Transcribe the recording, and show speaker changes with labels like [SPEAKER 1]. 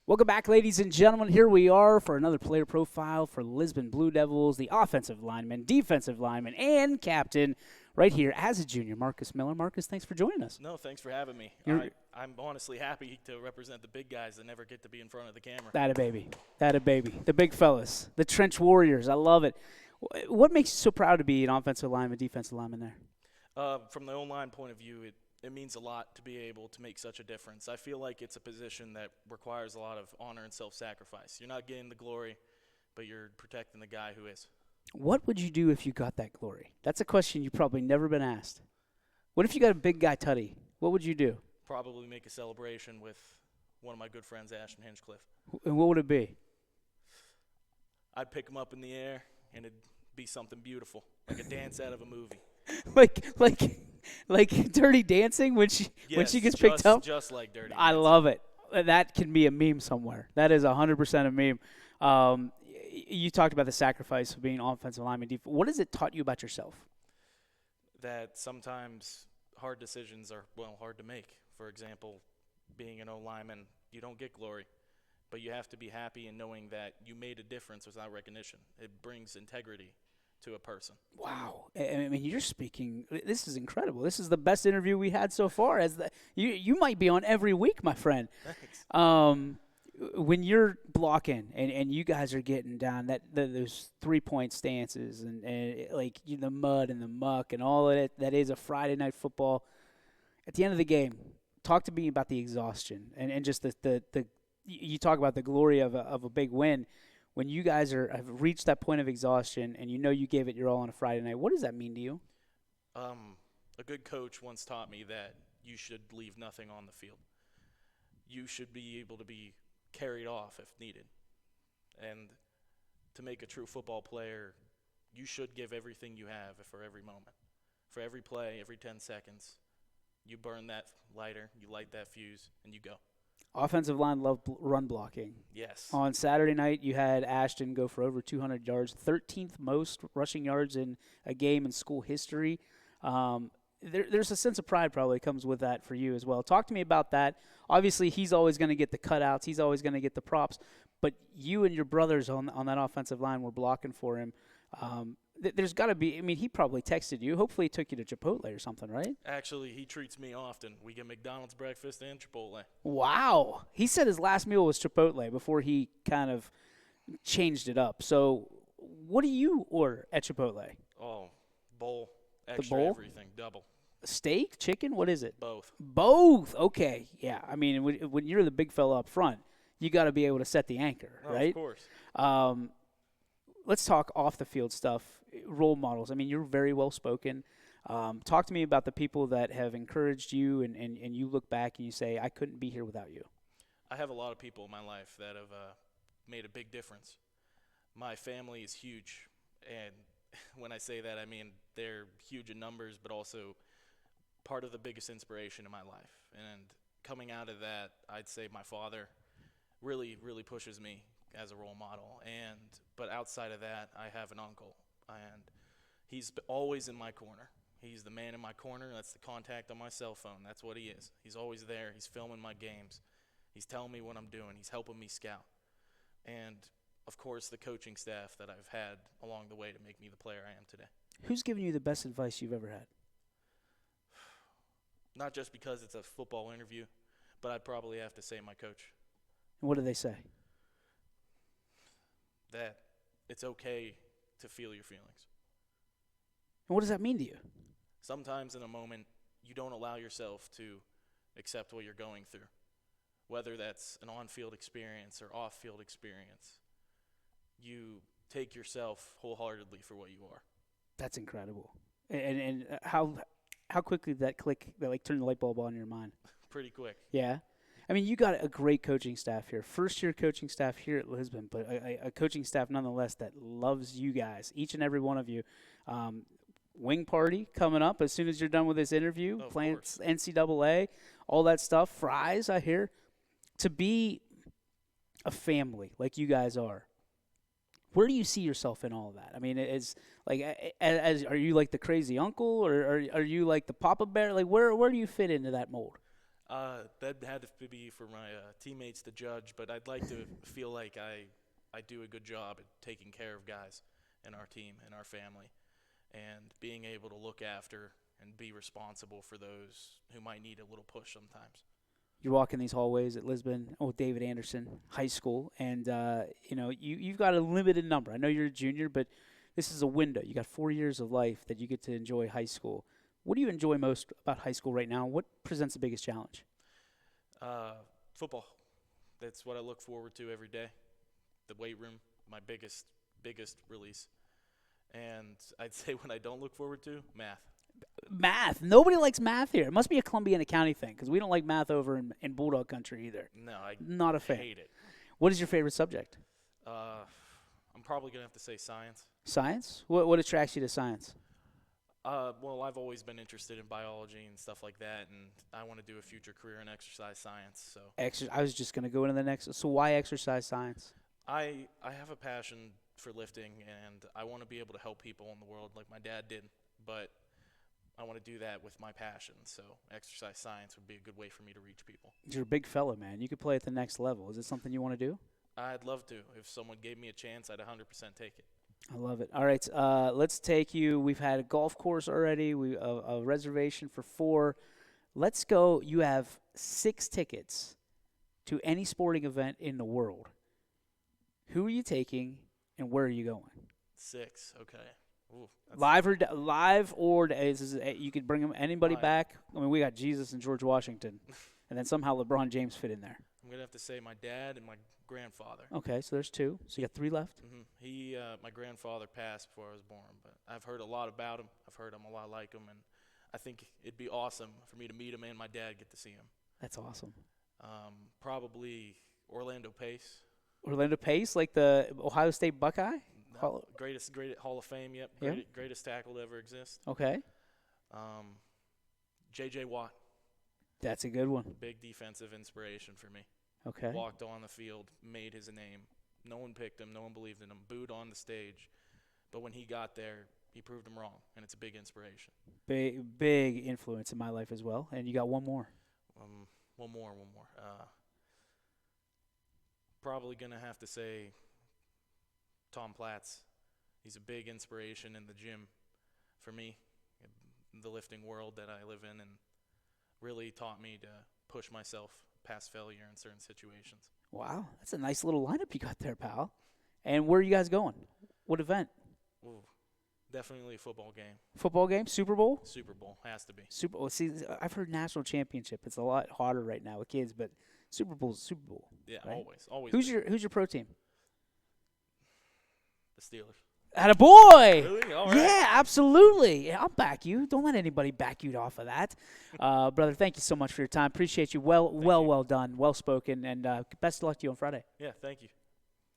[SPEAKER 1] Welcome back, ladies and gentlemen. Here we are for another player profile for Lisbon Blue Devils, the offensive lineman, defensive lineman, and captain right here as a junior, Marcus Miller. Marcus, thanks for joining us.
[SPEAKER 2] No, thanks for having me. I'm honestly happy to represent the big guys that never get to be in front of the camera.
[SPEAKER 1] That a baby. That a baby. The big fellas, the trench warriors. I love it. What makes you so proud to be an offensive lineman, defensive lineman there?
[SPEAKER 2] From the O-line point of view, it means a lot to be able to make such a difference. I feel like it's a position that requires a lot of honor and self-sacrifice. You're not getting the glory, but you're protecting the guy who is.
[SPEAKER 1] What would you do if you got that glory? That's a question you've probably never been asked. What if you got a big guy tutty? What would you do?
[SPEAKER 2] Probably make a celebration with one of my good friends, Ashton Hinchcliffe.
[SPEAKER 1] And what would it be?
[SPEAKER 2] I'd pick him up in the air, and it'd be something beautiful, like a dance out of a movie.
[SPEAKER 1] like Dirty Dancing when she gets picked up?
[SPEAKER 2] Just like Dirty Dancing.
[SPEAKER 1] I love it. That can be a meme somewhere. That is 100% a meme. You talked about the sacrifice of being offensive lineman. What has it taught you about yourself?
[SPEAKER 2] That sometimes hard decisions are, hard to make. For example, being an O-lineman, you don't get glory, but you have to be happy in knowing that you made a difference without recognition. It brings integrity to a person.
[SPEAKER 1] Wow. I mean, you're speaking. This is incredible. This is the best interview we had so far. You might be on every week, my friend.
[SPEAKER 2] Thanks.
[SPEAKER 1] When you're blocking and you guys are getting down those 3-point stances and the mud and the muck and all of it that is a Friday night football, at the end of the game, talk to me about the exhaustion and just you talk about the glory of a big win. When you guys have reached that point of exhaustion and you know you gave it your all on a Friday night, what does that mean to you?
[SPEAKER 2] A good coach once taught me that you should leave nothing on the field. You should be able to be carried off if needed. And to make a true football player, you should give everything you have for every moment. For every play, every 10 seconds, you burn that lighter, you light that fuse, and you go.
[SPEAKER 1] Offensive line love run blocking.
[SPEAKER 2] Yes.
[SPEAKER 1] On Saturday night, you had Ashton go for over 200 yards, 13th most rushing yards in a game in school history. There's a sense of pride probably comes with that for you as well. Talk to me about that. Obviously, he's always going to get the cutouts. He's always going to get the props. But you and your brothers on that offensive line were blocking for him. There's got to be – I mean, he probably texted you. Hopefully he took you to Chipotle or something, right?
[SPEAKER 2] Actually, he treats me often. We get McDonald's breakfast and Chipotle.
[SPEAKER 1] Wow. He said his last meal was Chipotle before he kind of changed it up. So what do you order at Chipotle?
[SPEAKER 2] Oh, bowl, extra
[SPEAKER 1] bowl?
[SPEAKER 2] Everything, double.
[SPEAKER 1] Steak, chicken, what is it?
[SPEAKER 2] Both.
[SPEAKER 1] Both. Okay. Yeah. I mean, when you're the big fella up front, you got to be able to set the anchor, right?
[SPEAKER 2] Of course.
[SPEAKER 1] Let's talk off the field stuff. Role models. I mean, you're very well spoken. Talk to me about the people that have encouraged you, and you look back and you say, I couldn't be here without you.
[SPEAKER 2] I have a lot of people in my life that have made a big difference. My family is huge, and when I say that, I mean they're huge in numbers, but also part of the biggest inspiration in my life. And coming out of that, I'd say my father really, really pushes me as a role model. But outside of that, I have an uncle, and he's always in my corner. He's the man in my corner. That's the contact on my cell phone. That's what he is. He's always there. He's filming my games. He's telling me what I'm doing. He's helping me scout. And, of course, the coaching staff that I've had along the way to make me the player I am today.
[SPEAKER 1] Who's given you the best advice you've ever had?
[SPEAKER 2] Not just because it's a football interview, but I'd probably have to say my coach.
[SPEAKER 1] And what do they say?
[SPEAKER 2] That it's okay to feel your feelings.
[SPEAKER 1] And what does that mean to you?
[SPEAKER 2] Sometimes in a moment, you don't allow yourself to accept what you're going through, whether that's an on-field experience or off-field experience. You take yourself wholeheartedly for what you are.
[SPEAKER 1] That's incredible. And how quickly did that click, that turn the light bulb on in your mind?
[SPEAKER 2] Pretty quick.
[SPEAKER 1] Yeah. I mean, you got a great coaching staff here. First-year coaching staff here at Lisbon, but a coaching staff nonetheless that loves you guys, each and every one of you. Wing party coming up as soon as you're done with this interview. Playing NCAA, all that stuff. Fries, I hear. To be a family like you guys are, where do you see yourself in all of that? I mean, are you like the crazy uncle, or are you like the Papa Bear? Like, where do you fit into that mold?
[SPEAKER 2] That had to be for my teammates to judge, but I'd like to feel like I do a good job at taking care of guys in our team and our family, and being able to look after and be responsible for those who might need a little push sometimes.
[SPEAKER 1] You're walking these hallways at Lisbon, David Anderson High School, and you've got a limited number. I know you're a junior, but this is a window. You got 4 years of life that you get to enjoy high school. What do you enjoy most about high school right now? What presents the biggest challenge?
[SPEAKER 2] Football. That's what I look forward to every day. The weight room, my biggest release. And I'd say when I don't look forward to, math.
[SPEAKER 1] Math. Nobody likes math here. It must be a Columbiana County thing because we don't like math over in Bulldog country either.
[SPEAKER 2] No, I
[SPEAKER 1] Not a fan.
[SPEAKER 2] hate it.
[SPEAKER 1] What is your favorite subject?
[SPEAKER 2] I'm probably going to have to say science.
[SPEAKER 1] Science? What attracts you to science?
[SPEAKER 2] Well, I've always been interested in biology and stuff like that, and I want to do a future career in exercise science. So
[SPEAKER 1] I was just going to go into the next. So why exercise science?
[SPEAKER 2] I have a passion for lifting, and I want to be able to help people in the world like my dad did, but I want to do that with my passion. So exercise science would be a good way for me to reach people.
[SPEAKER 1] You're a big fella, man. You could play at the next level. Is it something you want to do?
[SPEAKER 2] I'd love to. If someone gave me a chance, I'd 100% take it.
[SPEAKER 1] I love it. All right, let's take you. We've had a golf course already. We a reservation for 4. Let's go. You have 6 tickets to any sporting event in the world. Who are you taking, and where are you going?
[SPEAKER 2] 6, okay. Ooh,
[SPEAKER 1] Live or you could bring them anybody
[SPEAKER 2] Live.
[SPEAKER 1] back. I mean, we got Jesus and George Washington, and then somehow LeBron James fit in there.
[SPEAKER 2] I'm gonna have to say my dad and my grandfather.
[SPEAKER 1] Okay, so there's 2. So you got 3 left.
[SPEAKER 2] My grandfather passed before I was born, but I've heard a lot about him. I've heard I'm a lot like him, and I think it'd be awesome for me to meet him and my dad get to see him.
[SPEAKER 1] That's awesome.
[SPEAKER 2] Probably Orlando Pace.
[SPEAKER 1] Orlando Pace, like the Ohio State Buckeye.
[SPEAKER 2] No, greatest Hall of Fame. Yep. Greatest tackle to ever exist.
[SPEAKER 1] Okay.
[SPEAKER 2] J.J. Watt.
[SPEAKER 1] That's a good one.
[SPEAKER 2] Big defensive inspiration for me.
[SPEAKER 1] Okay.
[SPEAKER 2] Walked on the field, made his name. No one picked him. No one believed in him. Booed on the stage. But when he got there, he proved him wrong, and it's a big inspiration.
[SPEAKER 1] Big influence in my life as well. And you got one more.
[SPEAKER 2] One more. Probably going to have to say Tom Platz. He's a big inspiration in the gym for me, the lifting world that I live in, and really taught me to push myself past failure in certain situations.
[SPEAKER 1] Wow, that's a nice little lineup you got there, pal. And where are you guys going? What event?
[SPEAKER 2] Ooh, definitely a football game.
[SPEAKER 1] Football game? Super Bowl?
[SPEAKER 2] Super Bowl has to be.
[SPEAKER 1] Super Bowl. See, I've heard national championship. It's a lot harder right now with kids, but Super Bowl's Super Bowl.
[SPEAKER 2] Yeah,
[SPEAKER 1] right?
[SPEAKER 2] always.
[SPEAKER 1] Who's your pro team?
[SPEAKER 2] The Steelers.
[SPEAKER 1] Attaboy!
[SPEAKER 2] Really? All right.
[SPEAKER 1] Yeah, absolutely. Yeah, I'll back you. Don't let anybody back you off of that. Brother, thank you so much for your time. Appreciate you. Well done. Well spoken. And best of luck to you on Friday.
[SPEAKER 2] Yeah, thank you.